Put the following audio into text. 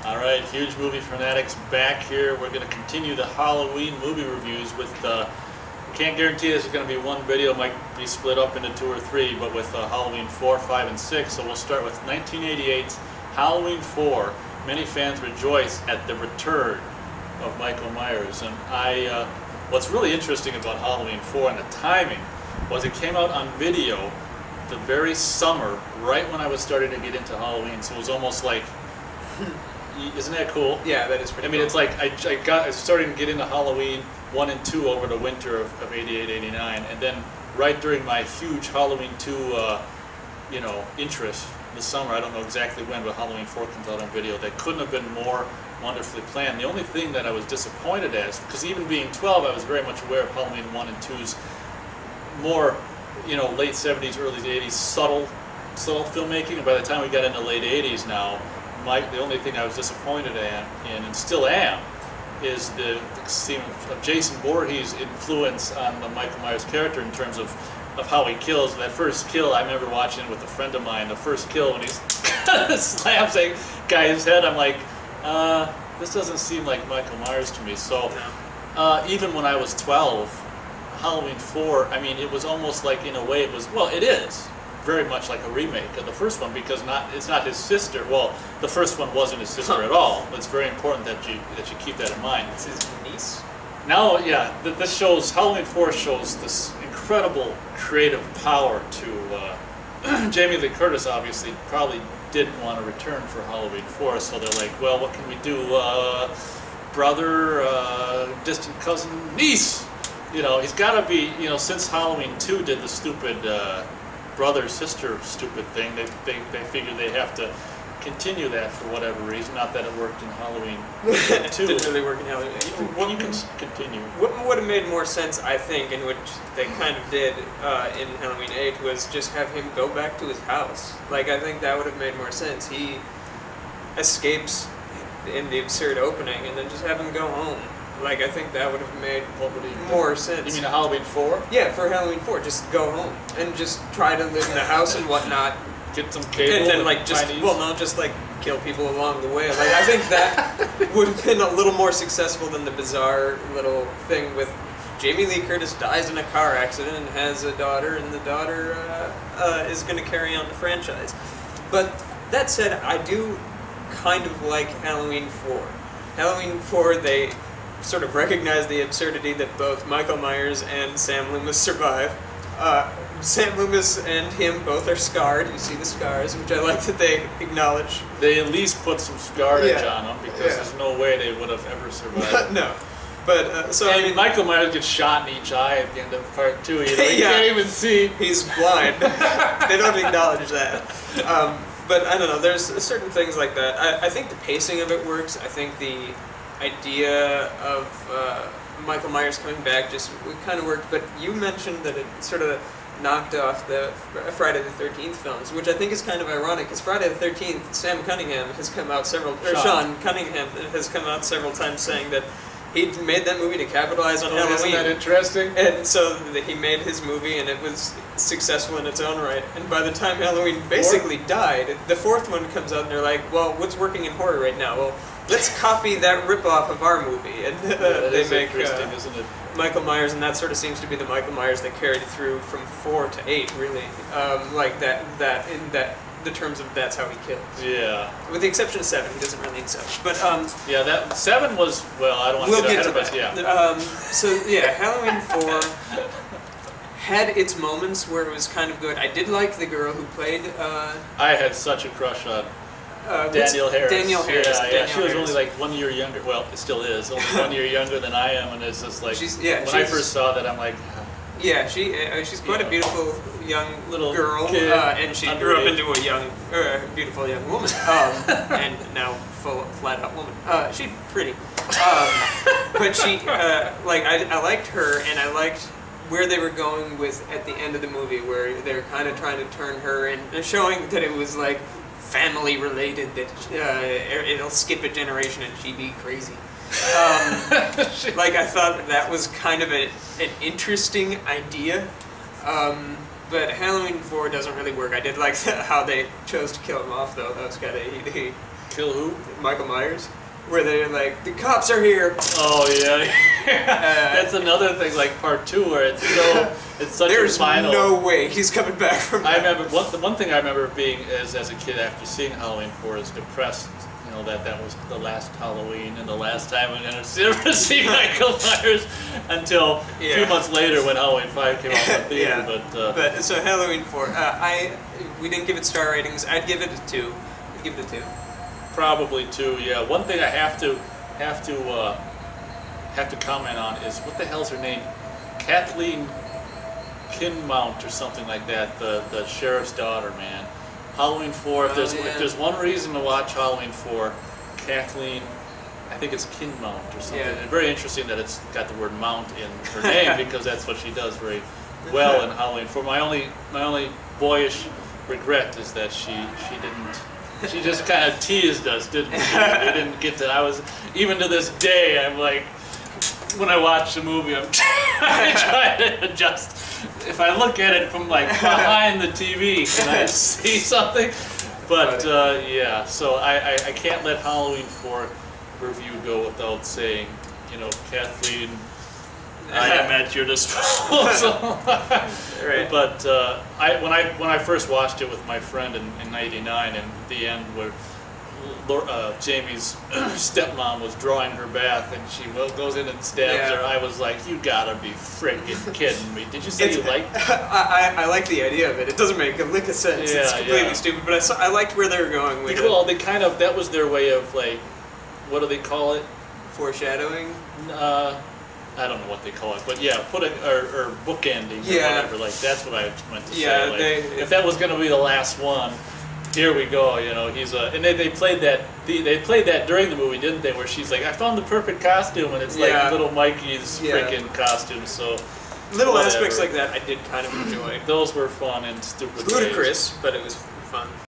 All right, Huge Movie Fanatics back here. We're going to continue the Halloween movie reviews with, can't guarantee this is going to be one video, might be split up into 2 or 3, but with Halloween 4, 5, and 6. So we'll start with 1988's Halloween 4. Many fans rejoice at the return of Michael Myers. And what's really interesting about Halloween 4 and the timing was it came out on video the very summer, right when I was starting to get into Halloween. So it was almost like, isn't that cool? Yeah, that is pretty cool. It's like I was starting to get into Halloween 1 and 2 over the winter of 88, 89, and then right during my huge Halloween 2, interest this summer, I don't know exactly when, but Halloween 4 comes out on video. That couldn't have been more wonderfully planned. The only thing that I was disappointed as, because even being 12, I was very much aware of Halloween 1 and 2's more, late 70s, early 80s subtle filmmaking, and by the time we got into late 80s now, the only thing I was disappointed in, and still am, is the scene of Jason Voorhees' influence on the Michael Myers character in terms of how he kills. That first kill, I remember watching it with a friend of mine, the first kill when he slams a guy's head, I'm like, this doesn't seem like Michael Myers to me. So even when I was 12, Halloween 4, I mean, it was almost like, in a way, it is very much like a remake of the first one, because it's not his sister. Well, the first one wasn't his sister at all. But it's very important that you keep that in mind. It's his niece. Now, yeah, this shows, Halloween 4 shows this incredible creative power to Jamie Lee Curtis. Obviously, probably didn't want to return for Halloween 4, so they're like, well, what can we do? Brother, distant cousin, niece. He's got to be. Since Halloween 2 did the stupid. Brother-sister stupid thing, they figure they have to continue that for whatever reason. Not that it worked in Halloween 2. Didn't really work in Halloween. Well, you can continue. What would have made more sense, I think, and which they kind of did in Halloween 8, was just have him go back to his house. Like, I think that would have made more sense. He escapes in the absurd opening, and then just have him go home. Like, I think that would have made more sense. You mean Halloween 4? Yeah, for Halloween 4, just go home and just try to live in the house and whatnot. Get some cable and then just kill people along the way. Like, I think that would have been a little more successful than the bizarre little thing with Jamie Lee Curtis dies in a car accident and has a daughter, and the daughter is going to carry on the franchise. But that said, I do kind of like Halloween 4. Halloween 4, they sort of recognize the absurdity that both Michael Myers and Sam Loomis survive. Sam Loomis and him both are scarred. You see the scars, which I like that they acknowledge. They at least put some scarage on them, because there's no way they would have ever survived. No. But, I mean, Michael Myers gets shot in each eye at the end of part 2. You can't even see. He's blind. They don't acknowledge that. But I don't know, there's certain things like that. I think the pacing of it works. I think the idea of Michael Myers coming back just kind of worked, but you mentioned that it sort of knocked off the Friday the 13th films, which I think is kind of ironic, because Friday the 13th, Sean Cunningham has come out several times saying that he made that movie to capitalize on Halloween. Isn't that interesting? And so he made his movie, and it was successful in its own right. And by the time Halloween basically died, the 4th one comes out, and they're like, well, what's working in horror right now? Well, let's copy that ripoff of our movie. And they make isn't it? Michael Myers, and that sort of seems to be the Michael Myers that carried through from 4 to 8, really. Like that in the terms of that's how he kills. Yeah. With the exception of 7, he doesn't really need 7. But yeah, that 7 was, well, I don't want to get ahead of us. Yeah. So yeah, Halloween 4 had its moments where it was kind of good. I did like the girl who played. I had such a crush on Danielle Harris. Danielle Harris. Yeah. She was only like 1 year younger. Well, it still is. Only 1 year younger than I am, and it's just like when I first saw that, I'm like. Yeah, she's quite a beautiful young little girl, kid, and she grew up into a beautiful young woman, and now flat out woman. She's pretty, but she I liked her, and I liked where they were going with at the end of the movie, where they're kind of trying to turn her and showing that it was like family related, that it'll skip a generation and she'd be crazy. Like, I thought that was kind of an interesting idea, but Halloween 4 doesn't really work. I did like how they chose to kill him off, though. That was kind of kill who? Michael Myers, where they're like, the cops are here. Oh yeah, that's another thing. Like part 2, where it's such There's a final. no way he's coming back from I that. remember the one thing I remember being as a kid after seeing Halloween 4 is depressed. You know that was the last Halloween and the last time I'm gonna see Michael Myers until a few Yeah. months later when Halloween 5 came out in the theater. Yeah. But So Halloween 4, we didn't give it star ratings. I'd give it a 2. I'd give it a 2. probably 2. Yeah. One thing I have to comment on is what the hell's her name? Kathleen Kinmount or something like that. The sheriff's daughter, man. Halloween 4. If there's one reason to watch Halloween 4, Kathleen, I think it's Kinmount or something. Yeah. And very interesting that it's got the word mount in her name because that's what she does very well in Halloween 4. My only boyish regret is that she didn't. She just kind of teased us, didn't she? We didn't get to. Even to this day, I'm like, when I watch the movie, I'm trying to adjust. If I look at it from like behind the TV, can I see something? But yeah, so I can't let Halloween 4 review go without saying, you know, Kathleen, I am at your disposal. Right. But when I first watched it with my friend in '99, and the end where Jamie's stepmom was drawing her bath and she goes in and stabs her, I was like, you gotta be freaking kidding me. Did you say you liked it? I like the idea of it. It doesn't make a lick of sense. Yeah, It's completely yeah. stupid, but I liked where they were going with Well, it. they kind of, that was their way of like, what do they call it? Foreshadowing. I don't know what they call it, but yeah, or bookending or Yeah. whatever. Like that's what I meant to Yeah, say. Like, if that was going to be the last one, here we go. You know, he's and they played that. They played that during the movie, didn't they? Where she's like, I found the perfect costume, and it's like Yeah. little Mikey's Yeah. freaking costume. So Little whatever. aspects like that I did kind of enjoy. Those were fun and stupid. ways. Ludicrous, but it was fun.